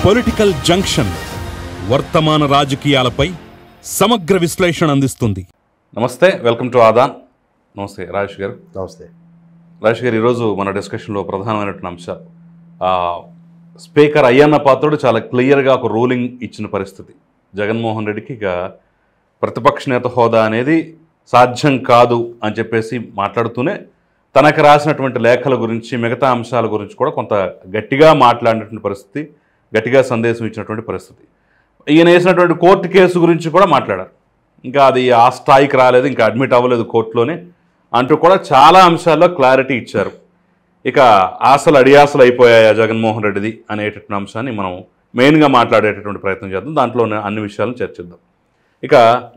Political junction వర్తమాన రాజకీయాలపై సమగ్ర విశ్లేషణ అందిస్తుంది. నమస్తే, వెల్కమ్ టు ఆదాన్. నమస్తే రాజేష్ గారు. నమస్తే రాజేష్ గారు, ఈరోజు మన డిస్కషన్లో ప్రధానమైనటువంటి అంశాలు, స్పీకర్ అయ్యన్న పాత్రుడు చాలా క్లియర్గా ఒక రూలింగ్ ఇచ్చిన పరిస్థితి. జగన్మోహన్ రెడ్డికి ఇక ప్రతిపక్ష నేత హోదా అనేది సాధ్యం కాదు అని చెప్పేసి మాట్లాడుతూనే తనకు రాసినటువంటి లేఖల గురించి, మిగతా అంశాల గురించి కూడా కొంత గట్టిగా మాట్లాడినటువంటి పరిస్థితి, గట్టిగా సందేశం ఇచ్చినటువంటి పరిస్థితి. ఈయన వేసినటువంటి కోర్టు కేసు గురించి కూడా మాట్లాడారు. ఇంకా అది ఆ స్థాయికి రాలేదు, ఇంకా అడ్మిట్ అవ్వలేదు కోర్టులోనే అంటూ కూడా చాలా అంశాల్లో క్లారిటీ ఇచ్చారు. ఇక ఆశలు అడియాసలు అయిపోయాయా జగన్మోహన్ రెడ్డిది అనేటటువంటి అంశాన్ని మనం మెయిన్గా మాట్లాడేటటువంటి ప్రయత్నం చేద్దాం. దాంట్లో అన్ని విషయాలను చర్చిద్దాం. ఇక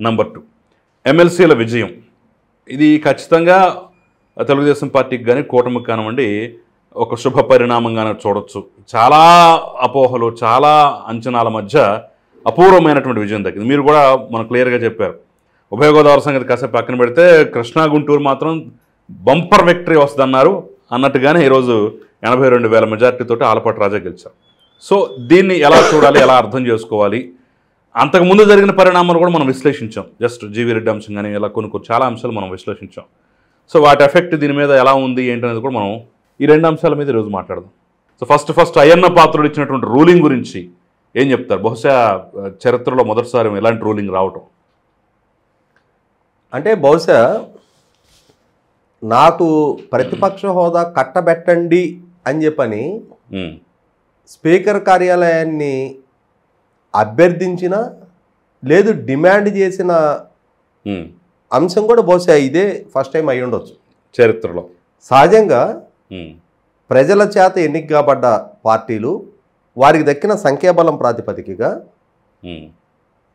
నెంబర్ 2, ఎమ్మెల్సీల విజయం. ఇది ఖచ్చితంగా తెలుగుదేశం పార్టీకి కానీ కూటమికి కానివ్వండి ఒక శుభ పరిణామంగానే చూడొచ్చు. చాలా అపోహలు, చాలా అంచనాల మధ్య అపూర్వమైనటువంటి విజయం దక్కింది. మీరు కూడా మనం క్లియర్గా చెప్పారు. ఉభయ గోదావరి సంగతి కాసేపు పక్కన పెడితే కృష్ణా గుంటూరు మాత్రం బంపర్ విక్టరీ వస్తుందన్నారు. అన్నట్టుగానే ఈరోజు 82,000 మెజార్టీతో ఆలపాటి రాజా గెలిచారు. సో దీన్ని ఎలా చూడాలి, ఎలా అర్థం చేసుకోవాలి? అంతకుముందు జరిగిన పరిణామాలు కూడా మనం విశ్లేషించాం. జస్ట్ జీవీ రెడ్డి అంశం కానీ ఇలా కొన్ని చాలా అంశాలు మనం విశ్లేషించాం. సో వాటి ఎఫెక్ట్ దీని మీద ఎలా ఉంది ఏంటనేది కూడా మనం ఈ 2 అంశాల మీద ఈరోజు మాట్లాడదాం. సో ఫస్ట్ అయ్యన్న పాత్రుడు ఇచ్చినటువంటి రూలింగ్ గురించి ఏం చెప్తారు? బహుశా చరిత్రలో మొదటిసారి ఎలాంటి రూలింగ్ రావటం. అంటే బహుశా నాకు ప్రతిపక్ష హోదా కట్టబెట్టండి అని చెప్పని స్పీకర్ కార్యాలయాన్ని అభ్యర్థించిన లేదు డిమాండ్ చేసిన అంశం కూడా బహుశా ఇదే ఫస్ట్ టైం అయి ఉండొచ్చు చరిత్రలో. సహజంగా ప్రజల చేత ఎన్నిక కాబడ్డ పార్టీలు వారికి దక్కిన సంఖ్యాబలం ప్రాతిపదికగా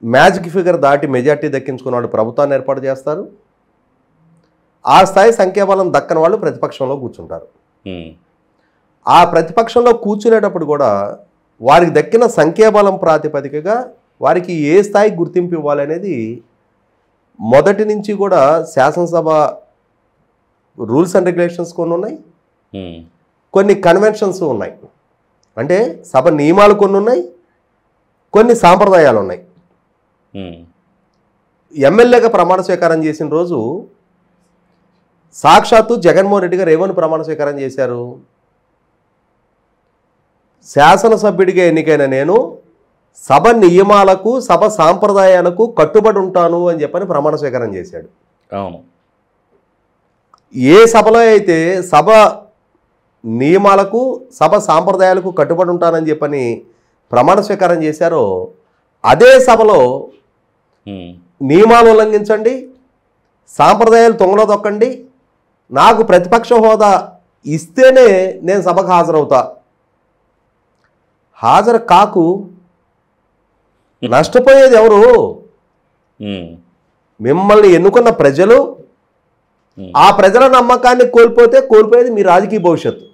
మ్యాజిక్ ఫిగర్ దాటి మెజార్టీ దక్కించుకున్న వాళ్ళు ప్రభుత్వాన్ని ఏర్పాటు చేస్తారు. ఆ స్థాయి సంఖ్యాబలం దక్కని వాళ్ళు ప్రతిపక్షంలో కూర్చుంటారు. ఆ ప్రతిపక్షంలో కూర్చునేటప్పుడు కూడా వారికి దక్కిన సంఖ్యాబలం ప్రాతిపదికగా వారికి ఏ స్థాయి గుర్తింపు ఇవ్వాలనేది మొదటి నుంచి కూడా శాసనసభ రూల్స్ అండ్ రెగ్యులేషన్స్ కొన్ని ఉన్నాయి, కొన్ని కన్వెన్షన్స్ ఉన్నాయి. అంటే సభ నియమాలు కొన్ని ఉన్నాయి, కొన్ని సాంప్రదాయాలు ఉన్నాయి. ఎమ్మెల్యేగా ప్రమాణ స్వీకారం చేసిన రోజు సాక్షాత్తు జగన్మోహన్ రెడ్డి గారు ఏమని ప్రమాణ స్వీకారం చేశారు? శాసనసభ్యుడిగా ఎన్నికైన నేను సభ నియమాలకు, సభ సాంప్రదాయాలకు కట్టుబడి ఉంటాను అని చెప్పని ప్రమాణ స్వీకారం చేశాడు. అవును. ఏ సభలో అయితే సభ నియమాలకు, సభ సాంప్రదాయాలకు కట్టుబడి ఉంటానని చెప్పని ప్రమాణ స్వీకారం చేశారో అదే సభలో నియమాలు ఉల్లంఘించండి, సాంప్రదాయాలు తొంగలో తొక్కండి, నాకు ప్రతిపక్ష హోదా ఇస్తేనే నేను సభకు హాజరవుతా, హాజరు కాకు నష్టపోయేది ఎవరు? మిమ్మల్ని ఎన్నుకున్న ప్రజలు. ఆ ప్రజల నమ్మకాన్ని కోల్పోయేది మీ రాజకీయ భవిష్యత్తు.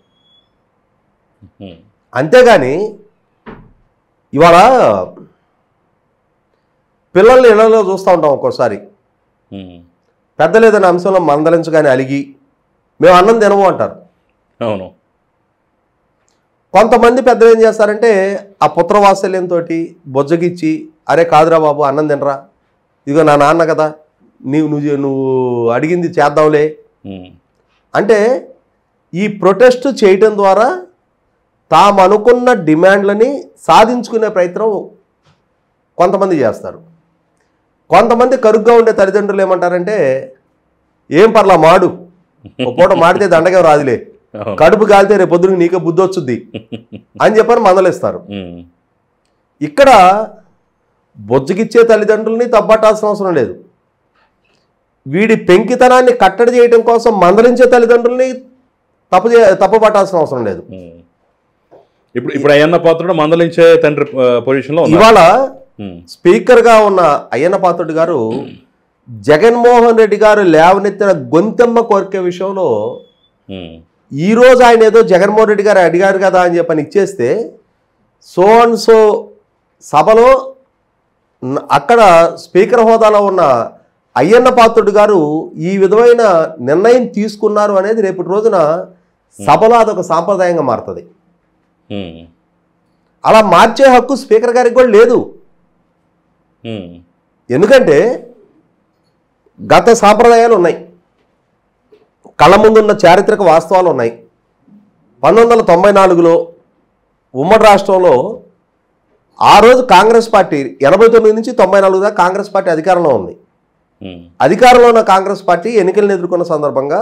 అంతేగాని ఇవాళ పిల్లల్ని ఇళ్లలో చూస్తూ ఉంటాం. ఒక్కోసారి పెద్దలు ఏదైనా అంశంలో మందలించగానే అలిగి మేము అన్నం తినము అంటారు. అవును. కొంతమంది పెద్దలు ఏం చేస్తారంటే ఆ పుత్రవాత్సల్యంతో బొజ్జగిచ్చి, అరే కాదురా బాబు అన్నం తినరా, ఇదిగో నా నాన్న కదా, నువ్వు అడిగింది చేద్దాంలే అంటే ఈ ప్రొటెస్ట్ చేయటం ద్వారా తాము అనుకున్న డిమాండ్లని సాధించుకునే ప్రయత్నం కొంతమంది చేస్తారు. కొంతమంది కరుగ్గా ఉండే తల్లిదండ్రులు ఏమంటారంటే ఏం పర్లా మాడు, ఒక పూట మాడితే దండగా రాదులే, కడుపు కాలితే రేపు పొద్దున నీకే బుద్ధి వచ్చుద్ది అని చెప్పని మందలిస్తారు. ఇక్కడ బొజ్జగిచ్చే తల్లిదండ్రులని తప్పట్టాల్సిన అవసరం లేదు. వీడి పెంకితనాన్ని కట్టడి చేయడం కోసం మందలించే తల్లిదండ్రుల్ని తప్పుపట్టాల్సిన అవసరం లేదు. ఇప్పుడు అయ్యన్న పాత్రుడు మందలించే తండ్రి పొజిషన్లో ఇవాళ స్పీకర్గా ఉన్న అయ్యన్న పాత్రుడు గారు జగన్మోహన్ రెడ్డి గారు లేవనెత్తిన గొంతెమ్మ కోరిక విషయంలో ఈరోజు ఆయన ఏదో జగన్మోహన్ రెడ్డి గారు అడిగారు కదా అని చెప్పని ఇచ్చేస్తే సో అండ్ సో సభలో అక్కడ స్పీకర్ హోదాలో ఉన్న అయ్యన్న పాత్రుడు గారు ఈ విధమైన నిర్ణయం తీసుకున్నారు అనేది రేపటి రోజున సభలో అదొక సాంప్రదాయంగా మారుతుంది. అలా మార్చే హక్కు స్పీకర్ గారికి కూడా లేదు. ఎందుకంటే గత సాంప్రదాయాలు ఉన్నాయి, కళ్ళ ముందున్న చారిత్రక వాస్తవాలు ఉన్నాయి. 1994లో ఉమ్మడి రాష్ట్రంలో ఆ రోజు కాంగ్రెస్ పార్టీ 89 నుంచి 94 దాకా కాంగ్రెస్ పార్టీ అధికారంలో ఉంది. అధికారంలో ఉన్న కాంగ్రెస్ పార్టీ ఎన్నికలను ఎదుర్కొన్న సందర్భంగా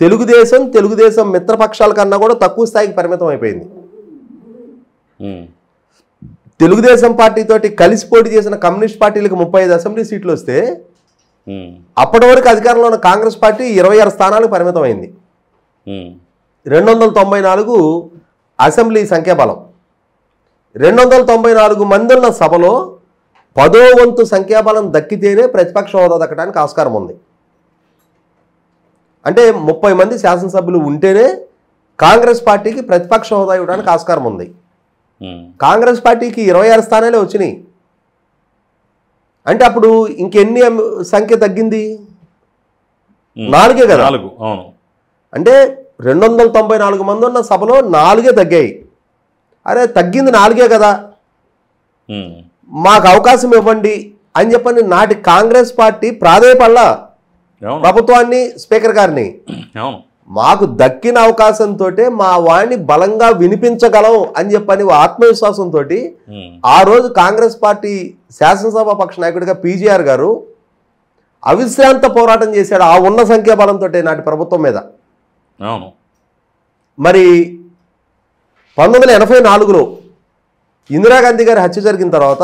తెలుగుదేశం మిత్రపక్షాల కన్నా కూడా తక్కువ స్థాయికి పరిమితం అయిపోయింది. తెలుగుదేశం పార్టీతోటి కలిసి పోటీ చేసిన కమ్యూనిస్ట్ పార్టీలకు 35 అసెంబ్లీ సీట్లు వస్తే అప్పటి వరకు అధికారంలో ఉన్న కాంగ్రెస్ పార్టీ 26 స్థానాలకు పరిమితం అయింది. 294 అసెంబ్లీ సంఖ్యాబలం. 294 మంది ఉన్న సభలో 10వ వంతు సంఖ్యాబలం దక్కితేనే ప్రతిపక్ష హోదా దక్కడానికి ఆస్కారం ఉంది. అంటే 30 మంది శాసనసభ్యులు ఉంటేనే కాంగ్రెస్ పార్టీకి ప్రతిపక్ష హోదా ఇవ్వడానికి ఆస్కారం ఉంది. కాంగ్రెస్ పార్టీకి 26 స్థానాలే వచ్చినాయి. అంటే అప్పుడు ఇంకెన్ని సంఖ్య తగ్గింది? 4 కదా. అంటే 294 మంది ఉన్న సభలో 4 తగ్గాయి. అరే తగ్గింది 4 కదా, మాకు అవకాశం ఇవ్వండి అని చెప్పని నాటి కాంగ్రెస్ పార్టీ ప్రాధేయపడలా ప్రభుత్వాన్ని, స్పీకర్ గారిని. మాకు దక్కిన అవకాశంతో మా వాడిని బలంగా వినిపించగలం అని చెప్పని ఆత్మవిశ్వాసంతో ఆ రోజు కాంగ్రెస్ పార్టీ శాసనసభ పక్ష నాయకుడిగా పీజీఆర్ గారు అవిశ్రాంత పోరాటం చేశాడు ఆ ఉన్న సంఖ్యాబలంతో నాటి ప్రభుత్వం మీద. మరి 1984లో ఇందిరాగాంధీ గారి హత్య జరిగిన తర్వాత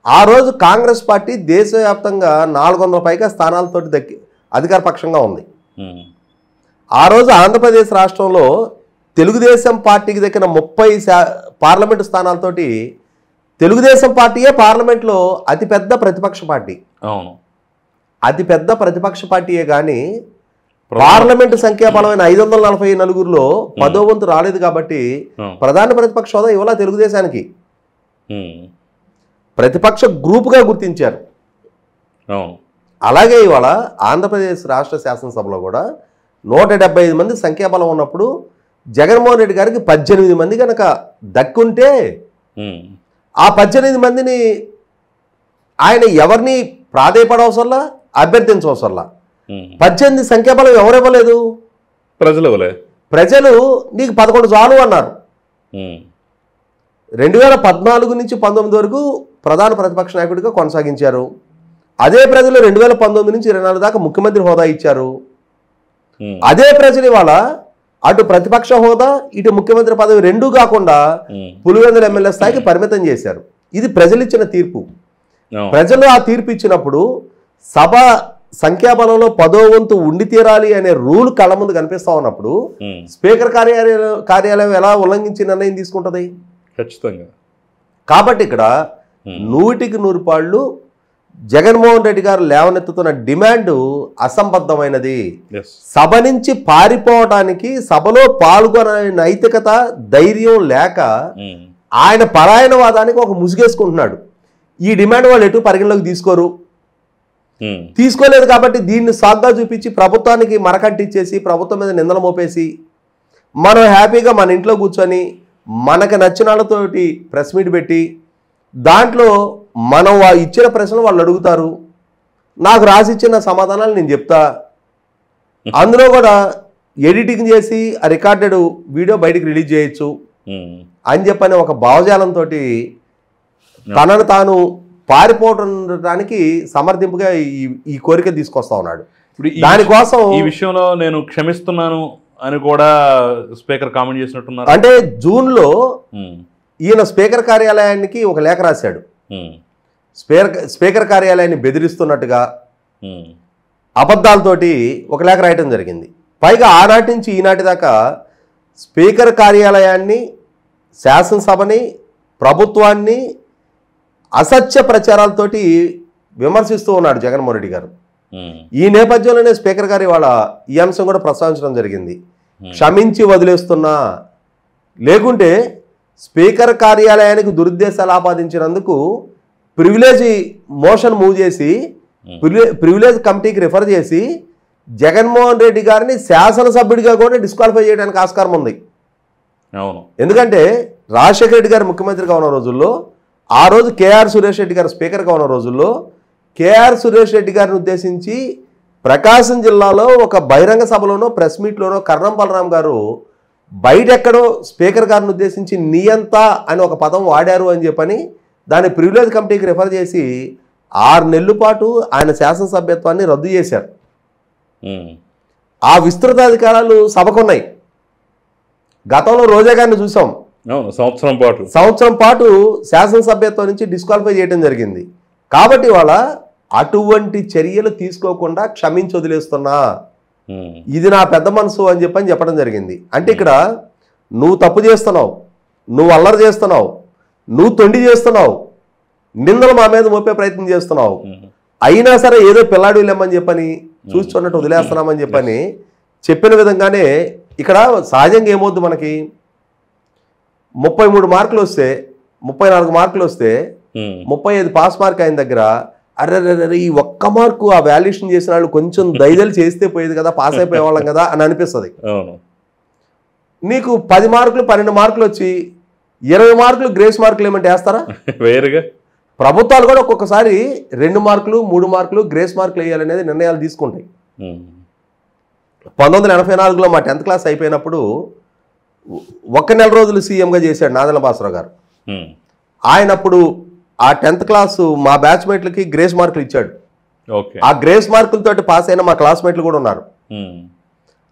ఆ రోజు కాంగ్రెస్ పార్టీ దేశవ్యాప్తంగా 400 పైగా స్థానాలతో అధికార పక్షంగా ఉంది. ఆ రోజు ఆంధ్రప్రదేశ్ రాష్ట్రంలో తెలుగుదేశం పార్టీకి దక్కిన 30 పార్లమెంటు స్థానాలతోటి తెలుగుదేశం పార్టీయే పార్లమెంట్లో అతిపెద్ద ప్రతిపక్ష పార్టీ. అతిపెద్ద ప్రతిపక్ష పార్టీయే కానీ పార్లమెంటు సంఖ్యాబలమైన 544లో 10వ వంతు రాలేదు కాబట్టి ప్రధాన ప్రతిపక్ష హోదా ఇవాళ తెలుగుదేశానికి ప్రతిపక్ష గ్రూపుగా గుర్తించారు. అలాగే ఇవాళ ఆంధ్రప్రదేశ్ రాష్ట్ర శాసనసభలో కూడా 175 మంది సంఖ్యాబలం ఉన్నప్పుడు జగన్మోహన్ రెడ్డి గారికి 18 మంది కనుక దక్కుంటే ఆ 18 మందిని ఆయన ఎవరిని ప్రాధేయపడవసరలా, అభ్యర్థించవసరలా. 18 సంఖ్యాబలం ఎవరివ్వలేదు? ప్రజలు నీకు 11 చాలు అన్నారు. 2014 నుంచి 19 వరకు ప్రధాన ప్రతిపక్ష నాయకుడిగా కొనసాగించారు. అదే ప్రజలు 2019 నుంచి 24 దాకా ముఖ్యమంత్రి హోదా ఇచ్చారు. అదే ప్రజలు ఇవాళ అటు ప్రతిపక్ష హోదా ఇటు ముఖ్యమంత్రి పదవి రెండూ కాకుండా పులివెందుల ఎమ్మెల్యే స్థాయికి పరిమితం చేశారు. ఇది ప్రజలు ఇచ్చిన తీర్పు. ప్రజలు ఆ తీర్పు ఇచ్చినప్పుడు సభ సంఖ్యాబలంలో 10వ వంతు ఉండి తీరాలి అనే రూల్ కళ్ళ ముందు కనిపిస్తా ఉన్నప్పుడు స్పీకర్ కార్యాలయం ఎలా ఉల్లంఘించి నిర్ణయం తీసుకుంటుంది? ఖచ్చితంగా. కాబట్టి ఇక్కడ 100కి 100 పాళ్ళు జగన్మోహన్ రెడ్డి గారు లేవనెత్తుతున్న డిమాండ్ అసంబద్ధమైనది. సభ నుంచి పారిపోవడానికి, సభలో పాల్గొనే నైతికత ధైర్యం లేక ఆయన పరాయణవాదానికి ఒక ముసుగేసుకుంటున్నాడు. ఈ డిమాండ్ వాళ్ళు ఎటు పరిగణలోకి తీసుకోలేదు కాబట్టి దీన్ని సాగ్గా చూపించి ప్రభుత్వానికి మరకట్టిచ్చేసి ప్రభుత్వం మీద నిందలు మోపేసి మనం హ్యాపీగా మన ఇంట్లో కూర్చొని మనకు నచ్చిన వాళ్ళతోటి ప్రెస్ మీట్ పెట్టి దాంట్లో మనం ఇచ్చిన ప్రశ్నలు వాళ్ళు అడుగుతారు, నాకు రాసిచ్చిన సమాధానాలు నేను చెప్తా, అందులో కూడా ఎడిటింగ్ చేసి ఆ రికార్డెడ్ వీడియో బయటికి రిలీజ్ చేయొచ్చు అని చెప్పని ఒక భావజాలంతో తనను తాను పారిపోవడానికి సమర్థింపుగా ఈ కోరిక తీసుకొస్తా ఉన్నాడు. దానికోసం ఈ విషయంలో నేను క్షమిస్తున్నాను అని కూడా స్పీకర్ కామెంట్ చేసినట్టున్నారు. అంటే జూన్లో ఈయన స్పీకర్ కార్యాలయానికి ఒక లేఖ రాశాడు. స్పీకర్ కార్యాలయాన్ని బెదిరిస్తున్నట్టుగా అబద్ధాలతోటి ఒక లేఖ రాయటం జరిగింది. పైగా ఆనాటి నుంచి ఈనాటి దాకా స్పీకర్ కార్యాలయాన్ని, శాసనసభని, ప్రభుత్వాన్ని అసత్య ప్రచారాలతోటి విమర్శిస్తూ ఉన్నాడు జగన్మోహన్ రెడ్డి గారు. ఈ నేపథ్యంలోనే స్పీకర్ గారు ఇవాళ ఈ అంశం కూడా ప్రస్తావించడం జరిగింది. క్షమించి వదిలేస్తున్నా, లేకుంటే స్పీకర్ కార్యాలయానికి దురుద్దేశాలు ఆపాదించినందుకు ప్రివిలేజ్ మోషన్ మూవ్ చేసి ప్రివిలేజ్ కమిటీకి రిఫర్ చేసి జగన్మోహన్ రెడ్డి గారిని శాసనసభ్యుడిగా కూడా డిస్క్వాలిఫై చేయడానికి ఆస్కారం ఉంది. అవును. ఎందుకంటే రాజశేఖర రెడ్డి గారు ముఖ్యమంత్రిగా ఉన్న రోజుల్లో, ఆ రోజు కేఆర్ సురేష్ రెడ్డి గారు స్పీకర్గా ఉన్న రోజుల్లో కేఆర్ సురేష్ రెడ్డి గారిని ఉద్దేశించి ప్రకాశం జిల్లాలో ఒక బహిరంగ సభలోనో ప్రెస్ మీట్లోనో కర్ణం బలరాం గారు బయట ఎక్కడో స్పీకర్ గారిని ఉద్దేశించి నియంత అని ఒక పదం వాడారు అని చెప్పని దాన్ని ప్రివిలేజ్ కమిటీకి రిఫర్ చేసి 6 నెలల పాటు ఆయన శాసనసభ్యత్వాన్ని రద్దు చేశారు. ఆ విస్తృత అధికారాలు సభకున్నాయి. గతంలో రోజా గారిని చూసాం, సంవత్సరం పాటు శాసనసభ్యత్వం నుంచి డిస్క్వాలిఫై చేయడం జరిగింది. కాబట్టి వాళ్ళ అటువంటి చర్యలు తీసుకోకుండా క్షమించి వదిలేస్తున్నా, ఇది నా పెద్ద మనసు అని చెప్పడం జరిగింది. అంటే ఇక్కడ నువ్వు తప్పు చేస్తున్నావు, నువ్వు అల్లరి చేస్తున్నావు, నువ్వు తొండి చేస్తున్నావు, నిందలు మా మీద మోపే ప్రయత్నం చేస్తున్నావు, అయినా సరే ఏదో పిల్లాడు వెళ్ళామని చెప్పని చూస్తున్నట్టు వదిలేస్తున్నామని చెప్పని చెప్పిన విధంగానే ఇక్కడ సహజంగా ఏమవుద్దు, మనకి 33 మార్కులు వస్తే 34 మార్కులు వస్తే 35 పాస్ మార్క్ అయిన దగ్గర అర్రే ఈ ఒక్క మార్కు ఆ వాల్యుయేషన్ చేసిన వాళ్ళు కొంచెం దైదలు చేస్తే పోయేది కదా, పాస్ అయిపోయేవాళ్ళం కదా అని అనిపిస్తుంది. నీకు 10 మార్కులు 12 మార్కులు వచ్చి 20 మార్కులు గ్రేస్ మార్కులు ఏమంటే వేస్తారా? వేరుగా ప్రభుత్వాలు కూడా ఒక్కొక్కసారి 2 మార్కులు 3 మార్కులు గ్రేస్ మార్కులు వేయాలనేది నిర్ణయాలు తీసుకుంటాయి. 1984లో మా 10th క్లాస్ అయిపోయినప్పుడు 1 నెల రోజులు సీఎంగా చేశాడు నాదెండ్ల భాస్కరరావు గారు. ఆయన అప్పుడు ఆ 10th క్లాసు మా బ్యాచ్మేట్లకి గ్రేస్ మార్కులు ఇచ్చాడు. ఆ గ్రేస్ మార్కులతోటి పాస్ అయిన మా క్లాస్మేట్లు కూడా ఉన్నారు.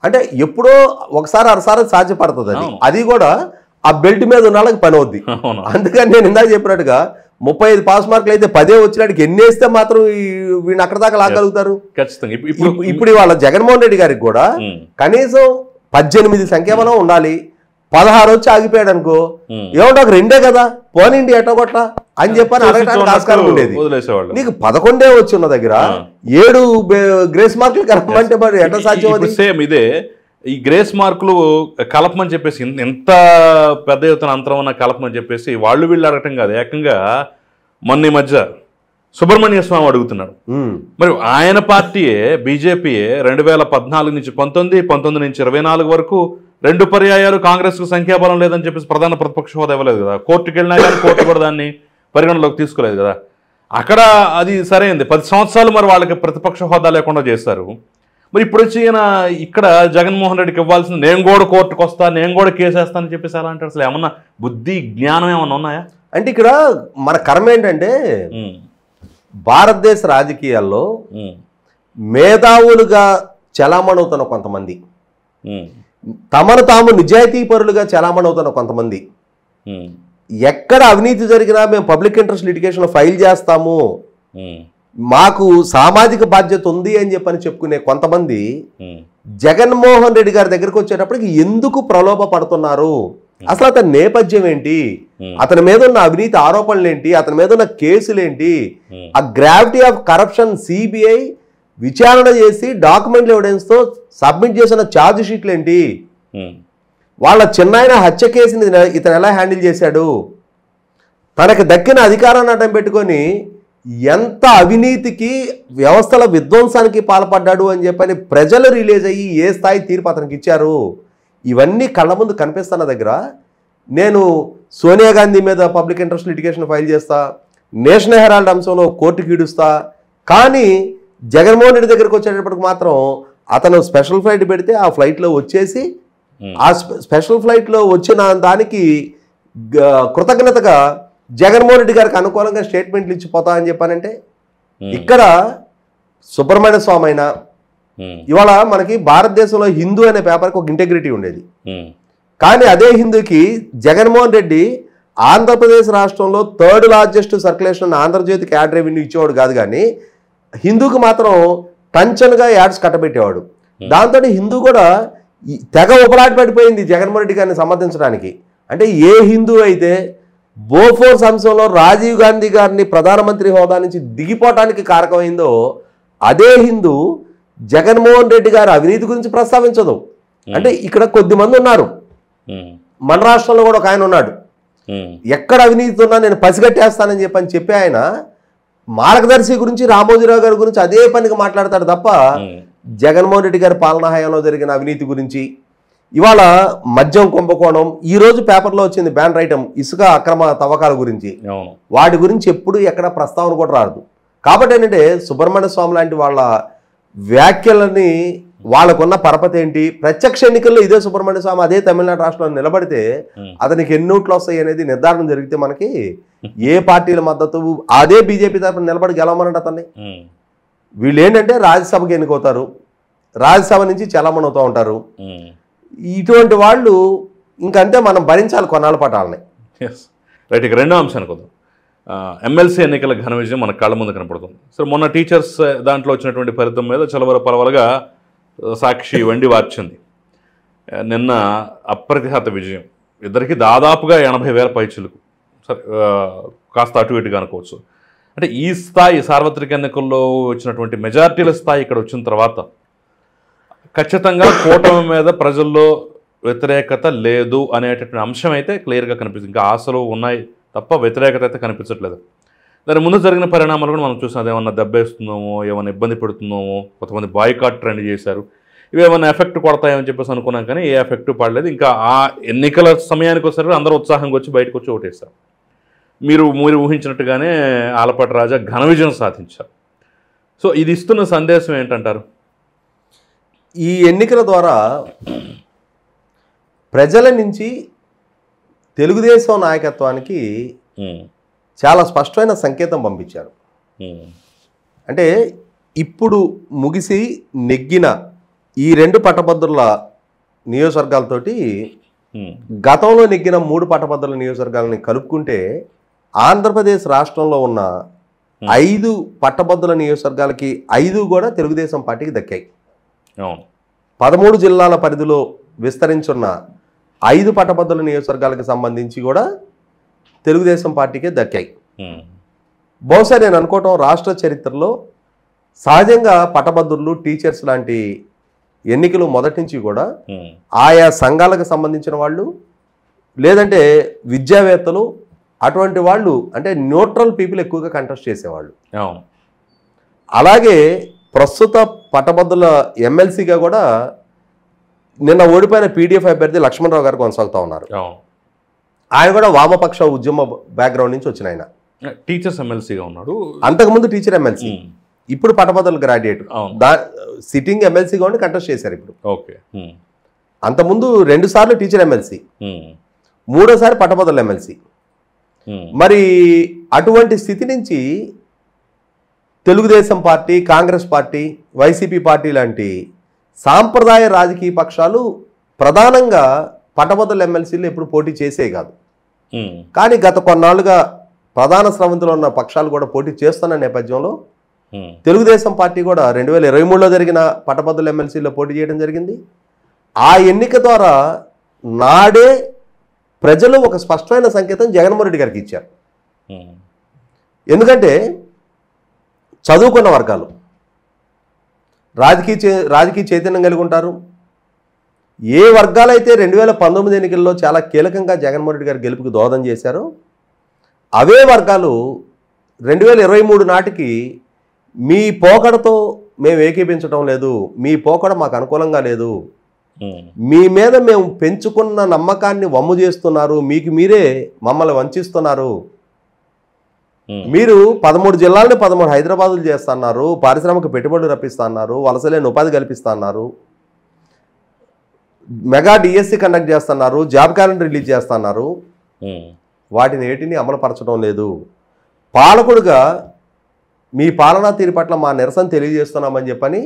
అంటే ఎప్పుడో ఒకసారి అరసారి సాధ్యపడుతుంది అది కూడా ఆ బెల్ట్ మీద ఉన్న వాళ్ళకి పని అవుద్ది. అందుకని నేను ఇందాక చెప్పినట్టుగా 35 పాస్ మార్కులు అయితే 10 వచ్చినాడికి ఎన్ని వేస్తే మాత్రం వీడిని అక్కడ దాకా లాగలుగుతారు. ఇప్పుడు వాళ్ళ జగన్మోహన్ రెడ్డి గారికి కూడా కనీసం 18 సంఖ్యాబలం ఉండాలి. 16 వచ్చి ఆగిపోయాడు అనుకో, ఏమంటే ఒక 2 కదా పోనిండి ఎట్టగొట్లా అని చెప్పని అడగడానికి ఆస్కారం ఉండేది. నీకు 11 వచ్చి ఉన్న దగ్గర 7 గ్రేస్ మార్కులు కలపమంటే మరి ఎట్లా సాధ్యం? సేమ్ ఇదే ఈ గ్రేస్ మార్కులు కలపమని చెప్పేసి ఎంత పెద్ద ఎత్తున అంతరం ఉన్న కలపమని చెప్పేసి వాళ్ళు వీళ్ళు అడగటం కాదు, ఏకంగా మొన్న ఈ మధ్య సుబ్రహ్మణ్య స్వామి అడుగుతున్నాడు. మరి ఆయన పార్టీయే బీజేపీయే 2014 నుంచి 19 నుంచి 24 వరకు 2 పర్యాయాలు కాంగ్రెస్ కు సంఖ్యాబలం లేదని చెప్పేసి ప్రధాన ప్రతిపక్ష హోదా ఇవ్వలేదు కదా. కోర్టుకు వెళ్ళినా కానీ కోర్టు కూడా దాన్ని పరిగణలోకి తీసుకోలేదు కదా. అక్కడ అది సరైంది. 10 సంవత్సరాలు మరి వాళ్ళకి ప్రతిపక్ష హోదా లేకుండా చేస్తారు. మరి ఇప్పుడు వచ్చి ఇక్కడ జగన్మోహన్ రెడ్డికి ఇవ్వాల్సింది నేను కూడా కోర్టుకు వస్తా, నేను కూడా కేసేస్తానని చెప్పేసి అలా అంటారు. అసలు ఏమన్నా బుద్ధి జ్ఞానం ఏమన్నా ఉన్నాయా? అంటే ఇక్కడ మన కర్మ ఏంటంటే భారతదేశ రాజకీయాల్లో మేధావులుగా చలామణవుతున్న కొంతమంది, తమను తాము నిజాయితీ పరులుగా చలామణవుతున్న కొంతమంది, ఎక్కడ అవినీతి జరిగినా మేము పబ్లిక్ ఇంట్రెస్ట్ లిటిగేషన్లో ఫైల్ చేస్తాము, మాకు సామాజిక బాధ్యత ఉంది అని చెప్పని చెప్పుకునే కొంతమంది జగన్మోహన్ రెడ్డి గారి దగ్గరికి వచ్చేటప్పటికి ఎందుకు ప్రలోభ పడుతున్నారు, అసలు అతని నేపథ్యం ఏంటి, అతని మీద ఉన్న అవినీతి ఆరోపణలు ఏంటి, అతని మీద ఉన్న కేసులేంటి, ఆ గ్రావిటీ ఆఫ్ కరప్షన్ సిబిఐ విచారణ చేసి డాక్యుమెంట్ ఎవిడెన్స్తో సబ్మిట్ చేసిన ఛార్జ్ షీట్లు ఏంటి, వాళ్ళ చిన్నాయన హత్య కేసుని ఇతను ఎలా హ్యాండిల్ చేశాడు, తనకు దక్కిన అధికారాన్ని అడ్డం పెట్టుకొని ఎంత అవినీతికి వ్యవస్థల విధ్వంసానికి పాల్పడ్డాడు అని చెప్పని ప్రజలు రిలీజ్ అయ్యి ఏ స్థాయి తీర్పు అతనికి ఇచ్చారు, ఇవన్నీ కళ్ళ ముందు కనిపిస్తున్న దగ్గర నేను సోనియా గాంధీ మీద పబ్లిక్ ఇంట్రెస్ట్ లిటిగేషన్ ఫైల్ చేస్తా, నేషనల్ హెరాల్డ్ అంశంలో కోర్టుకి ఈడుస్తా, కానీ జగన్మోహన్ రెడ్డి దగ్గరికి వచ్చేటప్పటికి మాత్రం అతను స్పెషల్ ఫ్లైట్ పెడితే ఆ ఫ్లైట్లో వచ్చేసి ఆ స్పెషల్ ఫ్లైట్లో వచ్చిన దానికి కృతజ్ఞతగా జగన్మోహన్ రెడ్డి గారికి అనుకూలంగా స్టేట్మెంట్లు ఇచ్చిపోతా అని చెప్పానంటే ఇక్కడ సుబ్రహ్మణ్య స్వామి అయినా ఇవాళ మనకి భారతదేశంలో హిందూ అనే పేపర్కి ఒక ఇంటెగ్రిటీ ఉండేది. కానీ అదే హిందూకి జగన్మోహన్ రెడ్డి ఆంధ్రప్రదేశ్ రాష్ట్రంలో 3rd లార్జెస్ట్ సర్క్యులేషన్ ఆంధ్రజ్యోతికి యాడ్ రెవెన్యూ ఇచ్చేవాడు కాదు, కానీ హిందూకి మాత్రం టంచన్గా యాడ్స్ కట్టబెట్టేవాడు. దాంతో హిందూ కూడా తెగ ఉపలాట పడిపోయింది జగన్మోహన్ రెడ్డి గారిని సమర్థించడానికి. అంటే ఏ హిందూ అయితే బోఫోర్స్ అంశంలో రాజీవ్ గాంధీ గారిని ప్రధానమంత్రి హోదా నుంచి దిగిపోవటానికి కారకమైందో అదే హిందూ జగన్మోహన్ రెడ్డి గారు అవినీతి గురించి ప్రస్తావించదు. అంటే ఇక్కడ కొద్దిమంది ఉన్నారు, మన రాష్ట్రంలో కూడా ఒక ఆయన ఉన్నాడు, ఎక్కడ అవినీతి ఉన్నా నేను పసిగట్టేస్తానని చెప్పి ఆయన మార్గదర్శి గురించి రామోజీరావు గారి గురించి అదే పనికి మాట్లాడతాడు తప్ప జగన్మోహన్ రెడ్డి గారి పాలనా హయాంలో జరిగిన అవినీతి గురించి ఇవాళ మద్యం కుంభకోణం, ఈరోజు పేపర్లో వచ్చింది బ్యాన్ ఐటమ్ ఇసుక అక్రమ తవ్వకాల గురించి. వాటి గురించి ఎప్పుడు ఎక్కడ ప్రస్తావన కూడా రాదు. కాబట్టి ఏంటంటే సుబ్రహ్మణ్య స్వామి లాంటి వాళ్ళ వ్యాఖ్యలని, వాళ్ళకున్న పరపతి ఏంటి, ప్రత్యక్ష ఎన్నికల్లో ఇదే సుబ్రహ్మణ్య స్వామి అదే తమిళనాడు రాష్ట్రంలో నిలబడితే అతనికి ఎన్ని ఓట్లు వస్తాయి అనేది నిర్ధారణ జరిగితే మనకి ఏ పార్టీల మద్దతు, అదే బీజేపీ తరఫున నిలబడి గెలవమనండి అతన్ని. వీళ్ళు ఏంటంటే రాజ్యసభకి ఎన్నికవుతారు, రాజ్యసభ నుంచి చలామణి అవుతూ ఉంటారు. ఇటువంటి వాళ్ళు ఇంకంతే, మనం భరించాలి కొన్నాళ్ళ పటాలని. రైట్. ఇక రెండో అంశానికి వద్దాం. ఎమ్మెల్సీ ఎన్నికల ఘన విజయం మన కళ్ళ ముందు కనపడుతుంది. సో మొన్న టీచర్స్ దాంట్లో వచ్చినటువంటి ఫలితం మీద చలవర పలవలుగా సాక్షి వండి వార్చింది. నిన్న అప్రతిహత విజయం, ఇద్దరికి దాదాపుగా 80,000 పైచులకు. సరే, కాస్త అటు ఇటుగా అనుకోవచ్చు. అంటే ఈ స్థాయి సార్వత్రిక ఎన్నికల్లో వచ్చినటువంటి మెజార్టీల స్థాయి ఇక్కడ వచ్చిన తర్వాత ఖచ్చితంగా కూటమి మీద ప్రజల్లో వ్యతిరేకత లేదు అనేటటువంటి అంశం అయితే క్లియర్గా కనిపిస్తుంది. ఇంకా ఆశలు ఉన్నాయి తప్ప వ్యతిరేకత అయితే కనిపించట్లేదు. దాని ముందు జరిగిన పరిణామాలు కూడా మనం చూసాం. అదేమన్నా దెబ్బేస్తుందేమో, ఏమైనా ఇబ్బంది పెడుతుందేమో, కొంతమంది బాయ్కాట్ ట్రెండ్ చేశారు. ఇవి ఏమైనా ఎఫెక్ట్ కొడతాయని చెప్పేసి అనుకున్నాం, కానీ ఏ ఎఫెక్ట్ పడలేదు. ఇంకా ఆ ఎన్నికల సమయానికి వచ్చేసరికి అందరూ ఉత్సాహంగా వచ్చి బయటకు వచ్చి ఓటేస్తారు. మీరు ఊహించినట్టుగానే ఆలపాటి రాజా ఘన విజయం సాధించారు. సో ఇది ఇస్తున్న సందేశం ఏంటంటారు? ఈ ఎన్నికల ద్వారా ప్రజల నుంచి తెలుగుదేశం నాయకత్వానికి చాలా స్పష్టమైన సంకేతం పంపించారు. అంటే ఇప్పుడు ముగిసి నెగ్గిన ఈ 2 పట్టభద్రుల నియోజకవర్గాలతోటి గతంలో నెగ్గిన 3 పట్టభద్రుల నియోజకవర్గాలని కలుపుకుంటే ఆంధ్రప్రదేశ్ రాష్ట్రంలో ఉన్న 5 పట్టభద్రుల నియోజకవర్గాలకి 5 కూడా తెలుగుదేశం పార్టీకి దక్కాయి. 13 జిల్లాల పరిధిలో విస్తరించున్న 5 పట్టభద్రుల నియోజకవర్గాలకు సంబంధించి కూడా తెలుగుదేశం పార్టీకే దక్కాయి. బహుశా నేను అనుకోవటం రాష్ట్ర చరిత్రలో సహజంగా పట్టభద్రులు, టీచర్స్ లాంటి ఎన్నికలు మొదటి నుంచి కూడా ఆయా సంఘాలకు సంబంధించిన వాళ్ళు, లేదంటే విద్యావేత్తలు, అటువంటి వాళ్ళు, అంటే న్యూట్రల్ పీపుల్ ఎక్కువగా కంటెస్ట్ చేసేవాళ్ళు. అలాగే ప్రస్తుత పట్టభద్రుల ఎమ్మెల్సీగా కూడా నిన్న ఓడిపోయిన పీడీఎఫ్ అభ్యర్థి లక్ష్మణరావు గారు కొనసాగుతూ ఉన్నారు. ఆయన కూడా వామపక్ష ఉద్యమ బ్యాక్గ్రౌండ్ నుంచి వచ్చిన ఆయన. టీచర్స్ ఎమ్మెల్సీగా ఉన్నాడు, అంతకుముందు టీచర్ ఎమ్మెల్సీ, ఇప్పుడు పట్టభద్రుల గ్రాడ్యుయేట్. సిట్టింగ్ ఎమ్మెల్సీగా ఉండి కంటెస్ట్ చేశారు ఇప్పుడు. ఓకే. అంతకుముందు 2 సార్లు టీచర్ ఎమ్మెల్సీ, 3ఓసారి పట్టభద్రుల ఎమ్మెల్సీ. మరి అటువంటి స్థితి నుంచి Telugu Desam party, Congress party, YCP party లాంటి సాంప్రదాయ రాజకీయ పక్షాలు ప్రధానంగా పట్టభద్రుల ఎమ్మెల్సీలు ఎప్పుడు పోటీ చేసే కాదు. కానీ గత కొన్నాళ్ళుగా ప్రధాన స్రవంతిలో ఉన్న పక్షాలు కూడా పోటీ చేస్తున్న నేపథ్యంలో తెలుగుదేశం పార్టీ కూడా 2023లో జరిగిన పట్టభద్రుల ఎమ్మెల్సీలో పోటీ చేయడం జరిగింది. ఆ ఎన్నిక ద్వారా నాడే ప్రజలు ఒక స్పష్టమైన సంకేతం జగన్మోహన్ రెడ్డి గారికి ఇచ్చారు. ఎందుకంటే చదువుకున్న వర్గాలు, రాజకీయ చైతన్యం కలిగి ఉంటారు. ఏ వర్గాలైతే 2019 ఎన్నికల్లో చాలా కీలకంగా జగన్మోహన్ రెడ్డి గారి గెలుపుకి దోహదం చేశారో అవే వర్గాలు 2023 నాటికి మీ పోకడతో మేము ఏకీపించడం లేదు, మీ పోకడ మాకు అనుకూలంగా లేదు, మీ మీద మేము పెంచుకున్న నమ్మకాన్ని వమ్ము చేస్తున్నారు, మీకు మీరే మమ్మల్ని వంచిస్తున్నారు, మీరు 13 జిల్లాలని 13 హైదరాబాదులు చేస్తున్నారు, పారిశ్రామిక పెట్టుబడులు రప్పిస్తున్నారు, వలసలేని ఉపాధి కల్పిస్తున్నారు, మెగా డిఎస్సి కండక్ట్ చేస్తున్నారు, జాబ్ క్యాలెండర్ రిలీజ్ చేస్తున్నారు, వాటిని ఏటిని అమలుపరచడం లేదు. పాలకుడుగా మీ పాలనా తీరు పట్ల మా నిరసన తెలియజేస్తున్నామని చెప్పని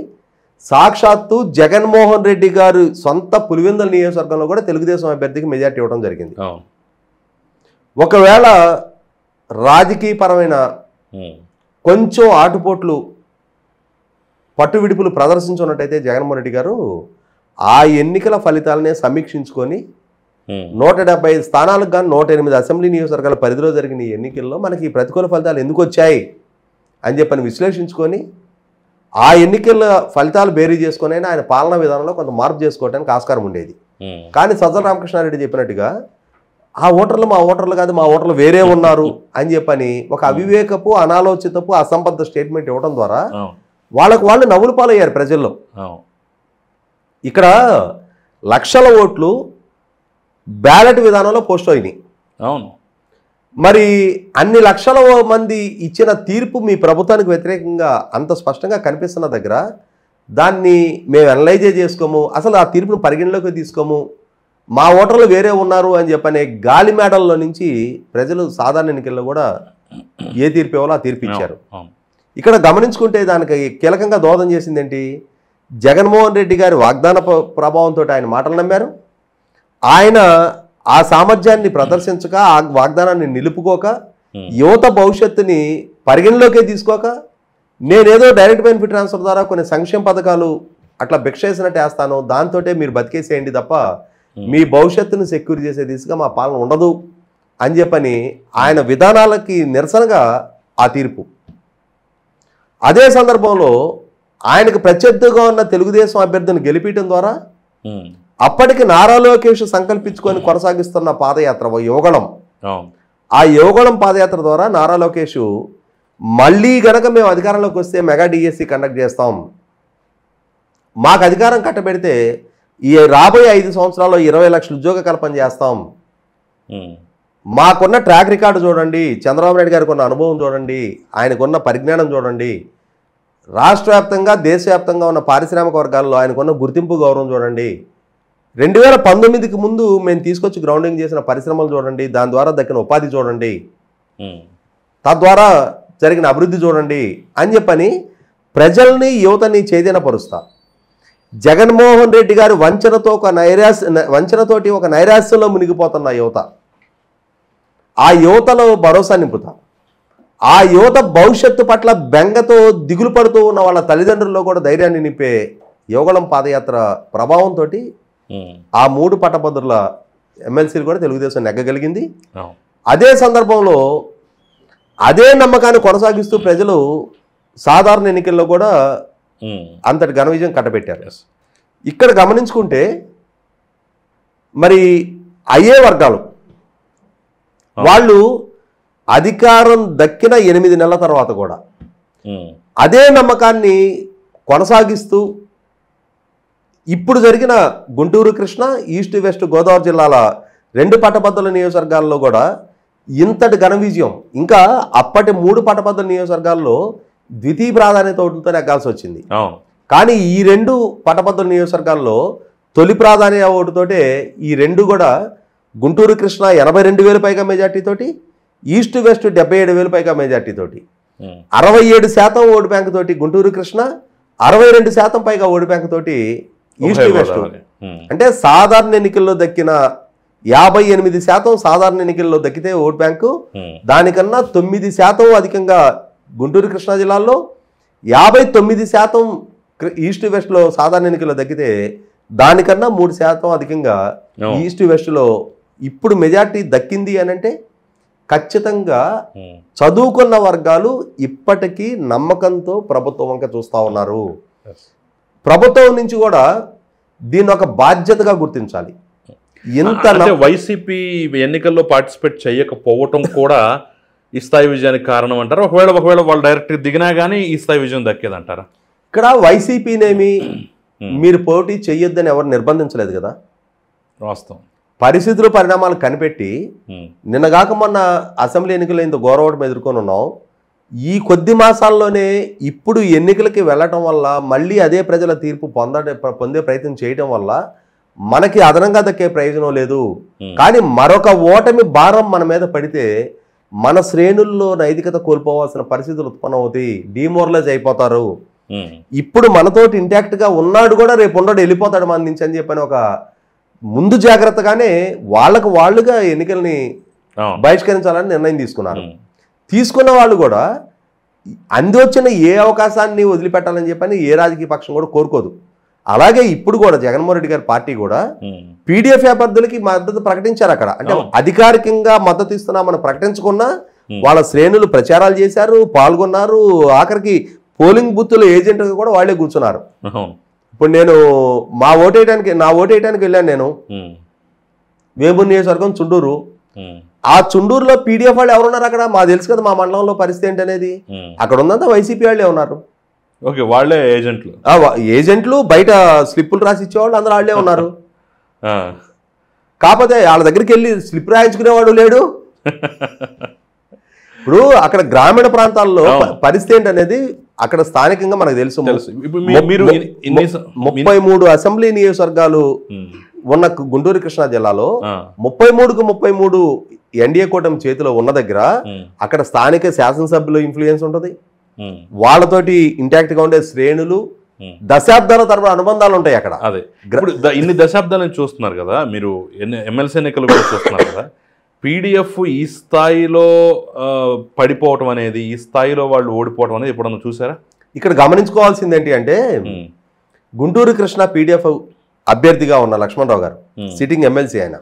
సాక్షాత్తు జగన్మోహన్ రెడ్డి గారు సొంత పులివెందుల నియోజకవర్గంలో కూడా తెలుగుదేశం అభ్యర్థికి మెజార్టీ ఇవ్వడం జరిగింది. ఒకవేళ రాజకీయపరమైన కొంచెం ఆటుపోట్లు, పట్టు విడుపులు ప్రదర్శించున్నట్టయితే జగన్మోహన్ రెడ్డి గారు ఆ ఎన్నికల ఫలితాలనే సమీక్షించుకొని 175 స్థానాలకు కానీ 108 అసెంబ్లీ నియోజకవర్గాల పరిధిలో జరిగిన ఈ ఎన్నికల్లో మనకి ప్రతికూల ఫలితాలు ఎందుకు వచ్చాయి అని చెప్పని విశ్లేషించుకొని ఆ ఎన్నికల ఫలితాలు బేరీ చేసుకొని ఆయన పాలనా విధానంలో కొంత మార్పు చేసుకోవడానికి ఆస్కారం ఉండేది. కానీ సజ్జల రామకృష్ణారెడ్డి చెప్పినట్టుగా ఆ ఓటర్లు మా ఓటర్లు కాదు, మా ఓటర్లు వేరే ఉన్నారు అని చెప్పని ఒక అవివేకపు, అనాలోచితపు, అసంబద్ధ స్టేట్మెంట్ ఇవ్వడం ద్వారా వాళ్ళు నవ్వులు పాలయ్యారు ప్రజల్లో. ఇక్కడ లక్షల ఓట్లు బ్యాలెట్ విధానంలో పోస్ట్ అయినాయి. అవును. మరి అన్ని లక్షల మంది ఇచ్చిన తీర్పు మీ ప్రభుత్వానికి వ్యతిరేకంగా అంత స్పష్టంగా కనిపిస్తున్న దగ్గర దాన్ని మేము అనలైజ్ చేసుకోము, అసలు ఆ తీర్పును పరిగణలోకి తీసుకోము, మా ఓటర్లు వేరే ఉన్నారు అని చెప్పనే గాలి మేడల్లో నుంచి ప్రజలు సాధారణ ఎన్నికల్లో కూడా ఏ తీర్పు ఇవ్వాలో ఆ తీర్పు ఇచ్చారు. ఇక్కడ గమనించుకుంటే దానికి కీలకంగా దోహదం చేసింది ఏంటి? జగన్మోహన్ రెడ్డి గారి వాగ్దాన ప్రభావంతో ఆయన మాటలు నమ్మారు. ఆయన ఆ సామర్థ్యాన్ని ప్రదర్శించక, ఆ వాగ్దానాన్ని నిలుపుకోక, యువత భవిష్యత్తుని పరిగణలోకే తీసుకోక, నేనేదో డైరెక్ట్ బెనిఫిట్ ట్రాన్స్ఫర్ ద్వారా కొన్ని సంక్షేమ పథకాలు అట్లా భిక్ష వేసినట్టు వేస్తాను, దాంతో మీరు బతికేసేయండి తప్ప మీ భవిష్యత్తును సెక్యూర్ చేసే దిశగా మా పాలన ఉండదు అని చెప్పని ఆయన విధానాలకి నిరసనగా ఆ తీర్పు. అదే సందర్భంలో ఆయనకు ప్రత్యర్థిగా ఉన్న తెలుగుదేశం అభ్యర్థిని గెలిపించడం ద్వారా అప్పటికి నారా లోకేష్ సంకల్పించుకొని కొనసాగిస్తున్న పాదయాత్ర యువగళం, ఆ యువగళం పాదయాత్ర ద్వారా నారా లోకేష్ మళ్ళీ గనక మేము అధికారంలోకి వస్తే మెగా డిఎస్సి కండక్ట్ చేస్తాం, మాకు అధికారం కట్టబెడితే ఈ రాబోయే 5 సంవత్సరాల్లో 20 లక్షల ఉద్యోగ కల్పన చేస్తాం, మాకున్న ట్రాక్ రికార్డు చూడండి, చంద్రబాబు నాయుడు గారికి ఉన్న అనుభవం చూడండి, ఆయనకున్న పరిజ్ఞానం చూడండి, రాష్ట్ర వ్యాప్తంగా దేశవ్యాప్తంగా ఉన్న పారిశ్రామిక వర్గాల్లో ఆయనకున్న గుర్తింపు గౌరవం చూడండి, 2019కి ముందు మేము తీసుకొచ్చి గ్రౌండింగ్ చేసిన పరిశ్రమలు చూడండి, దాని ద్వారా దక్కిన ఉపాధి చూడండి, తద్వారా జరిగిన అభివృద్ధి చూడండి అని చెప్పని ప్రజల్ని యువతని చైతన్యపరుస్తా. జగన్మోహన్ రెడ్డి గారి వంచనతోటి ఒక నైరాశ్యంలో మునిగిపోతున్న యువత, ఆ యువతలో భరోసా నింపుతా. ఆ యువత భవిష్యత్తు పట్ల బెంగతో దిగులు పడుతూ ఉన్న వాళ్ళ తల్లిదండ్రుల్లో కూడా ధైర్యాన్ని నింపే యువగళం పాదయాత్ర ప్రభావంతో ఆ 3 పట్టభద్రుల ఎమ్మెల్సీలు కూడా తెలుగుదేశం నెగ్గగలిగింది. అదే సందర్భంలో అదే నమ్మకాన్ని కొనసాగిస్తూ ప్రజలు సాధారణ ఎన్నికల్లో కూడా అంతటి ఘన విజయం కట్టబెట్టారు. ఇక్కడ గమనించుకుంటే మరి అయ్యే వర్గాలు వాళ్ళు అధికారం దక్కిన 8 నెలల తర్వాత కూడా అదే నమ్మకాన్ని కొనసాగిస్తూ ఇప్పుడు జరిగిన గుంటూరు కృష్ణ, ఈస్ట్ వెస్ట్ గోదావరి జిల్లాల 2 పట్టభద్రుల నియోజకవర్గాల్లో కూడా ఇంతటి ఘన విజయం, ఇంకా అప్పటి 3 పట్టభద్రుల నియోజకవర్గాల్లో ద్వితీయ ప్రాధాన్యత ఓటుతో నెగ్గాల్సి వచ్చింది. కానీ ఈ 2 పట్టభద్రుల నియోజకవర్గాల్లో తొలి ప్రాధాన్యత ఓటుతోటే ఈ 2 కూడా గుంటూరు కృష్ణ 82,000 పైగా మెజార్టీతోటి, ఈస్ట్ వెస్ట్ 77,000 పైగా మెజార్టీతోటి, 67% ఓటు బ్యాంకు తోటి గుంటూరు కృష్ణ, 62% పైగా ఓటు బ్యాంకు తోటి ఈస్ట్ వెస్ట్. అంటే సాధారణ ఎన్నికల్లో దక్కిన 58% సాధారణ ఎన్నికల్లో దక్కితే ఓటు బ్యాంకు, దానికన్నా 9% అధికంగా గుంటూరు కృష్ణా జిల్లాల్లో, 59% ఈస్ట్ వెస్ట్లో సాధారణ ఎన్నికల్లో దక్కితే దానికన్నా 3% అధికంగా ఈస్ట్ వెస్ట్లో ఇప్పుడు మెజార్టీ దక్కింది అని అంటే ఖచ్చితంగా చదువుకున్న వర్గాలు ఇప్పటికీ నమ్మకంతో ప్రభుత్వం వంక చూస్తూ ఉన్నారు. ప్రభుత్వం నుంచి కూడా దీన్ని ఒక బాధ్యతగా గుర్తించాలి. వైసీపీ ఎన్నికల్లో పార్టిసిపేట్ చేయకపోవటం కూడా ఈ స్థాయి విజయానికి కారణం అంటారా? ఒకవేళ వాళ్ళు డైరెక్ట్ దిగినా కానీ ఈ స్థాయి విజయం దక్కేదంటారా? ఇక్కడ వైసీపీనేమి మీరు పోటీ చెయ్యొద్దని ఎవరు నిర్బంధించలేదు కదా. వాస్తవం. పరిస్థితులు పరిణామాలు కనిపెట్టి నిన్నగాక మొన్న అసెంబ్లీ ఎన్నికలు ఇంత గౌరవం ఎదుర్కొని ఉన్నాం. ఈ కొద్ది మాసాల్లోనే ఇప్పుడు ఎన్నికలకి వెళ్ళటం వల్ల మళ్ళీ అదే ప్రజల తీర్పు పొందే ప్రయత్నం చేయటం వల్ల మనకి అదనంగా దక్కే ప్రయోజనం లేదు. కానీ మరొక ఓటమి భారం మన మీద పడితే మన శ్రేణుల్లో నైతికత కోల్పోవాల్సిన పరిస్థితులు ఉత్పన్నమవుతాయి, డిమోరలైజ్ అయిపోతారు. ఇప్పుడు మనతోటి ఇంటాక్ట్గా ఉన్నాడు కూడా రేపు ఉన్నాడు వెళ్ళిపోతాడు మన నుంచి అని చెప్పని ఒక ముందు జాగ్రత్తగానే వాళ్ళుగా ఎన్నికల్ని బహిష్కరించాలని నిర్ణయం తీసుకున్నారు. తీసుకున్న వాళ్ళు కూడా అంది వచ్చిన ఏ అవకాశాన్ని వదిలిపెట్టాలని చెప్పని ఏ రాజకీయ పక్షం కూడా కోరుకోదు. అలాగే ఇప్పుడు కూడా జగన్మోహన్ రెడ్డి గారి పార్టీ కూడా పీడీఎఫ్ అభ్యర్థులకి మద్దతు ప్రకటించారు. అక్కడ అంటే అధికారికంగా మద్దతు ఇస్తున్నామని ప్రకటించకున్నా వాళ్ళ శ్రేణులు ప్రచారాలు చేశారు, పాల్గొన్నారు. ఆఖరికి పోలింగ్ బూత్లో ఏజెంట్గా కూడా వాళ్ళే కూర్చున్నారు. ఇప్పుడు నేను నా ఓటేయడానికి వెళ్ళాను. నేను వేమూరు నియోజకవర్గం చుండూరు. ఆ చుండూరులో పీడీఎఫ్ వాళ్ళు ఎవరున్నారు అక్కడ? మా తెలుసు కదా మా మండలంలో పరిస్థితి ఏంటి అనేది. అక్కడ ఉన్నంతా వైసీపీ వాళ్ళే ఉన్నారు. ఓకే, వాళ్ళే ఏజెంట్లు. ఏజెంట్లు బయట స్లిప్పులు రాసి ఇచ్చేవాళ్ళు అందరూ వాళ్ళే ఉన్నారు. కాకపోతే వాళ్ళ దగ్గరికి వెళ్ళి స్లిప్ రాయించుకునేవాడు లేడు. ఇప్పుడు అక్కడ గ్రామీణ ప్రాంతాల్లో పరిస్థితి ఏంటనేది అక్కడ స్థానికంగా మనకు తెలుసు. 33 అసెంబ్లీ నియోజకవర్గాలు ఉన్న గుంటూరు కృష్ణా జిల్లాలో 33కు 33 ఎన్డీఏ కూటమి చేతిలో ఉన్న దగ్గర అక్కడ స్థానిక శాసనసభ్యులు ఇన్ఫ్లుయెన్స్ ఉంటుంది, వాళ్ళతోటి ఇంటాక్ట్ గా ఉండే శ్రేణులు దశాబ్దాల తరబడి అనుబంధాలు ఉంటాయి అక్కడ. అదే ఇప్పుడు ఇన్ని దశాబ్దాలను చూస్తున్నారు కదా మీరు, ఎమ్మెల్సీ ఎన్నికలు కూడా చూస్తున్నారు కదా. పీడిఎఫ్ ఈ స్థాయిలో పడిపోవటం అనేది, ఈ స్థాయిలో వాళ్ళు ఓడిపోవటం అనేది ఎప్పుడన్నా చూసారా? ఇక్కడ గమనించుకోవాల్సింది ఏంటి అంటే గుంటూరు కృష్ణ పీడిఎఫ్ అభ్యర్థిగా ఉన్న లక్ష్మణరావు గారు సిట్టింగ్ ఎమ్మెల్సీ ఆయన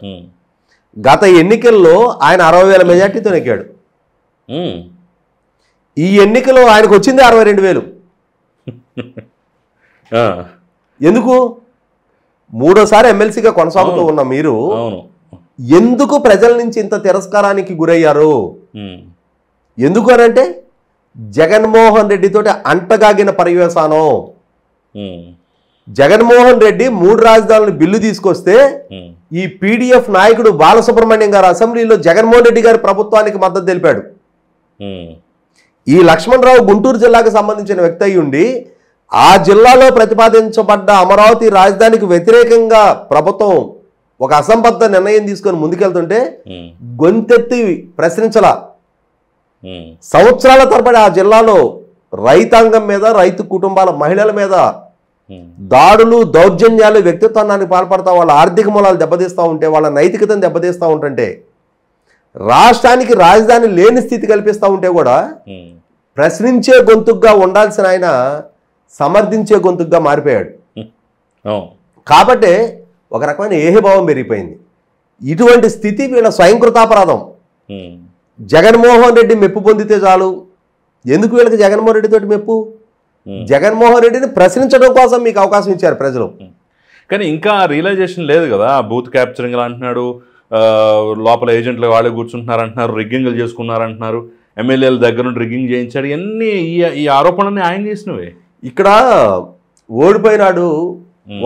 గత ఎన్నికల్లో ఆయన 60,000 మెజార్టీతో నెగ్గాడు. ఈ ఎన్నికలో ఆయనకు వచ్చింది 62,000. ఎందుకు? మూడోసారి ఎమ్మెల్సీగా కొనసాగుతూ ఉన్న మీరు ఎందుకు ప్రజల నుంచి ఇంత తిరస్కారానికి గురయ్యారు? ఎందుకు అనంటే జగన్మోహన్ రెడ్డితోటి అంటగాగిన పర్యవసానం. జగన్మోహన్ రెడ్డి 3 రాజధానుల బిల్లు తీసుకొస్తే ఈ పీడిఎఫ్ నాయకుడు బాలసుబ్రహ్మణ్యం గారు అసెంబ్లీలో జగన్మోహన్ రెడ్డి గారి ప్రభుత్వానికి మద్దతు తెలిపాడు. ఈ లక్ష్మణరావు గుంటూరు జిల్లాకు సంబంధించిన వ్యక్తి అయి ఉండి ఆ జిల్లాలో ప్రతిపాదించబడ్డ అమరావతి రాజధానికి వ్యతిరేకంగా ప్రభుత్వం ఒక అసంబద్ధ నిర్ణయం తీసుకొని ముందుకెళ్తుంటే గొంతెత్తి ప్రశ్నించలా. సంవత్సరాల తరబడి ఆ జిల్లాలో రైతాంగం మీద, రైతు కుటుంబాల మహిళల మీద దాడులు, దౌర్జన్యాలు, వ్యక్తిత్వానికి పాల్పడతా, వాళ్ళ ఆర్థిక మూలాలు దెబ్బతీస్తూ ఉంటే, వాళ్ళ నైతికతను దెబ్బతీస్తూ ఉంటుంటే, రాష్ట్రానికి రాజధాని లేని స్థితి కల్పిస్తూ ఉంటే కూడా ప్రశ్నించే గొంతుగ్గా ఉండాల్సిన ఆయన సమర్థించే గొంతుగ్గా మారిపోయాడు. కాబట్టి ఒక రకమైన ఏహభావం పెరిగిపోయింది. ఇటువంటి స్థితి వీళ్ళ స్వయంకృతాపరాధం. జగన్మోహన్ రెడ్డి మెప్పు పొందితే చాలు. ఎందుకు వీళ్ళకి జగన్మోహన్ రెడ్డితోటి మెప్పు? జగన్మోహన్ రెడ్డిని ప్రశ్నించడం కోసం మీకు అవకాశం ఇచ్చారు ప్రజలు. కానీ ఇంకా రియలైజేషన్ లేదు కదా. బూత్ క్యాప్చరింగ్ అంటున్నాడు, లోపల ఏజెంట్లు వాళ్ళే కూర్చుంటున్నారు అంటున్నారు, రిగ్గింగ్లు చేసుకున్నారు అంటున్నారు, ఎమ్మెల్యేల దగ్గర నుండి రిగ్గింగ్ చేయించాడు. ఇవన్నీ ఈ ఆరోపణలన్నీ ఆయన చేసినవే. ఇక్కడ ఓడిపోయినాడు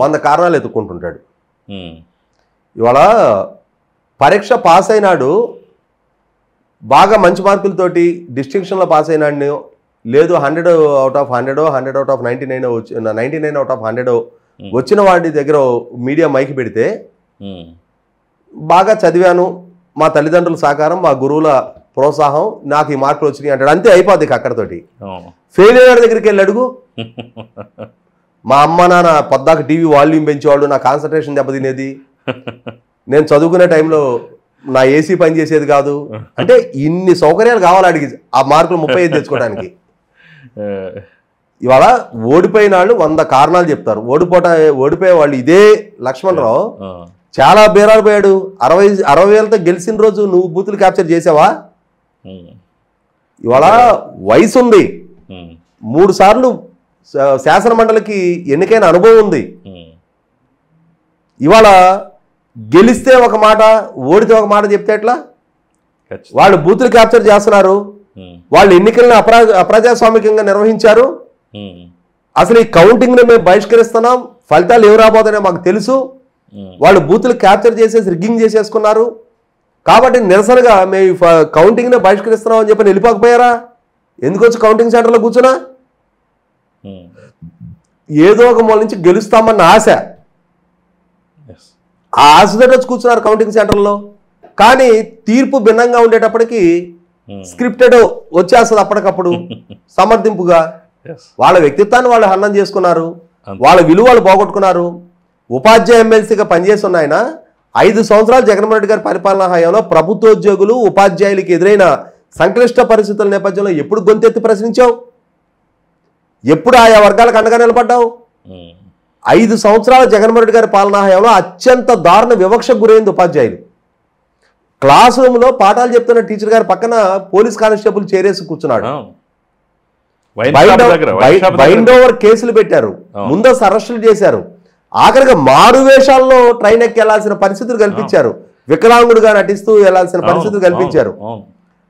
100 కారణాలు ఎత్తుక్కుంటుంటాడు. ఇవాళ పరీక్ష పాస్ అయినాడు, బాగా మంచి మార్కులతోటి డిస్టింక్షన్లో పాస్ అయినాడు, లేదు 100 out of 100, 100 out of 99 out of 100 వచ్చిన వాడి దగ్గర మీడియా మైకి పెడితే బాగా చదివాను, మా తల్లిదండ్రుల సహకారం, మా గురువుల ప్రోత్సాహం, నాకు ఈ మార్కులు వచ్చినాయి అంటాడు. అంతే, అయిపోద్ది అక్కడతోటి. ఫెయిల్ అయిన దగ్గరికి వెళ్ళి అడుగు, మా అమ్మ నాన్న పొద్దాక టీవీ వాల్యూమ్ పెంచేవాళ్ళు, నా కాన్సన్ట్రేషన్ దెబ్బతినేది, నేను చదువుకునే టైంలో నా ఏసీ పని చేసేది కాదు అంటే ఇన్ని సౌకర్యాలు కావాలి అడిగి ఆ మార్కులు 35 తెచ్చుకోవడానికి. ఇవాళ ఓడిపోయిన వాళ్ళు 100 కారణాలు చెప్తారు. ఓడిపోయే వాళ్ళు ఇదే లక్ష్మణరావు చాలా బేరాలు పోయాడు. 60,000తో గెలిచిన రోజు నువ్వు బూతులు క్యాప్చర్ చేసావా? ఇవాళ వయసు ఉంది, 3 సార్లు శాసన మండలికి ఎన్నికైన అనుభవం ఉంది. ఇవాళ గెలిస్తే ఒక మాట, ఓడితే ఒక మాట చెప్తే ఎట్లా? వాళ్ళు బూతులు క్యాప్చర్ చేస్తున్నారు, వాళ్ళు ఎన్నికలను అప్రజాస్వామికంగా నిర్వహించారు. అసలు ఈ కౌంటింగ్ని మేము బహిష్కరిస్తున్నాం, ఫలితాలు ఏమి రాబోతున్నాయో మాకు తెలుసు, వాళ్ళు బూతులు క్యాప్చర్ చేసేసి రిగ్గింగ్ చేసేసుకున్నారు, కాబట్టి నిరసనగా మేము కౌంటింగ్ని బహిష్కరిస్తున్నాం అని చెప్పి వెళ్ళిపోకపోయారా? ఎందుకు వచ్చి కౌంటింగ్ సెంటర్లో కూర్చున్నా? ఏదో ఒక మూల నుంచి గెలుస్తామన్న ఆశ, ఆ ఆశతో వచ్చి కూర్చున్నారు కౌంటింగ్ సెంటర్లో. కానీ తీర్పు భిన్నంగా ఉండేటప్పటికి స్క్రిప్టెడ్ వచ్చేస్తుంది అప్పటికప్పుడు సమర్థింపుగా. వాళ్ళ వ్యక్తిత్వాన్ని వాళ్ళు హననం చేసుకున్నారు, వాళ్ళ విలువలు పోగొట్టుకున్నారు. ఉపాధ్యాయ ఎమ్మెల్సీగా పనిచేస్తున్న ఆయన 5 సంవత్సరాలు జగన్మోహన్ రెడ్డి గారి పరిపాలనా హయాంలో ప్రభుత్వోద్యోగులు, ఉపాధ్యాయులకి ఎదురైన సంక్లిష్ట పరిస్థితుల నేపథ్యంలో ఎప్పుడు గొంతెత్తి ప్రశ్నించావు? ఎప్పుడు ఆయా వర్గాలకు అండగా నిలబడ్డావు? 5 సంవత్సరాల జగన్మోహన్ రెడ్డి గారి పాలనా హయాంలో అత్యంత దారుణ వివక్షకు గురైంది ఉపాధ్యాయులు. క్లాస్ రూమ్లో పాఠాలు చెప్తున్న టీచర్ గారి పక్కన పోలీస్ కానిస్టేబుల్ చేరేసి కూర్చున్నాడు. బైండ్ ఓవర్ కేసులు పెట్టారు, ముందస్తు అరెస్టులు చేశారు, ఆఖరిగా మారు వేషాల్లో ట్రైన్ ఎక్కి వెళ్లాల్సిన పరిస్థితులు కల్పించారు, వికలాంగుడుగా నటిస్తూ వెళ్లాల్సిన పరిస్థితులు కల్పించారు.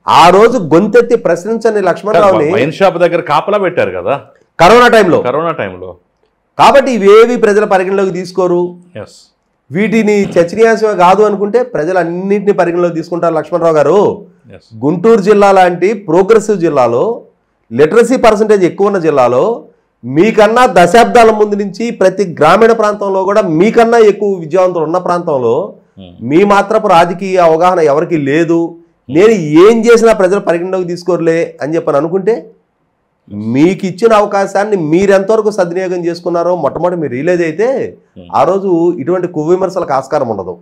ఆ రోజు గొంతెత్తి ప్రశ్నించని లక్ష్మణరావుని వైన్ షాప్ దగ్గర కాపలా పెట్టారు కదా కరోనా టైంలో. టైంలో కాబట్టి ఇవేవి ప్రజల పరిగణలోకి తీసుకోరు. వీటిని చర్చనీయాంశమే కాదు అనుకుంటే ప్రజలు అన్నింటినీ పరిగణలోకి తీసుకుంటారు. లక్ష్మణరావు గారు, గుంటూరు జిల్లా లాంటి ప్రోగ్రెసివ్ జిల్లాలో, లిటరసీ పర్సంటేజ్ ఎక్కువ ఉన్న జిల్లాలో మీకన్నా దశాబ్దాల ముందు నుంచి ప్రతి గ్రామీణ ప్రాంతంలో కూడా మీకన్నా ఎక్కువ విద్యావంతులు ఉన్న ప్రాంతంలో మీ మాత్రపు రాజకీయ అవగాహన ఎవరికి లేదు, నేను ఏం చేసినా ప్రజలు పరిగణలోకి తీసుకోరులే అని చెప్పని అనుకుంటే మీకు ఇచ్చిన అవకాశాన్ని మీరెంతవరకు సద్వినియోగం చేసుకున్నారో మొట్టమొదటి మీరు రిలీజ్ అయితే ఆ రోజు ఇటువంటి కువిమర్శలకు ఆస్కారం ఉండదు.